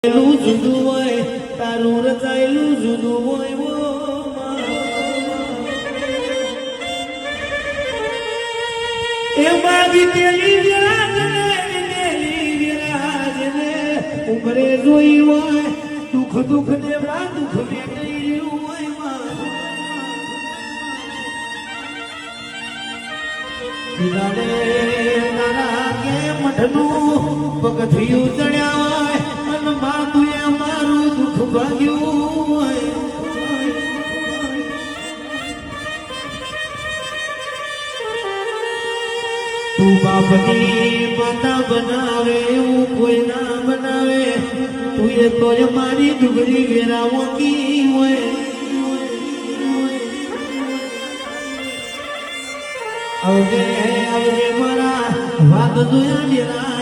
જુદું હોય તારું રચાયેલું જુદું હોય એમાં વિતેલી વિરાજને ઉમરે જોઈ હોય દુઃખ દુઃખ ને દુઃખ વેઠી હોય તારા કે મઠનું પગથિયું ચડ્યા હોય અને માતુએ મારું દુઃખ ભાગ્યું હોય તું બાપની માતા બનાવે એવું કોઈ ના બનાવે તું એ તો મારી ડુગરી વેરાવો કી હોય હવે મારા વાત જોયા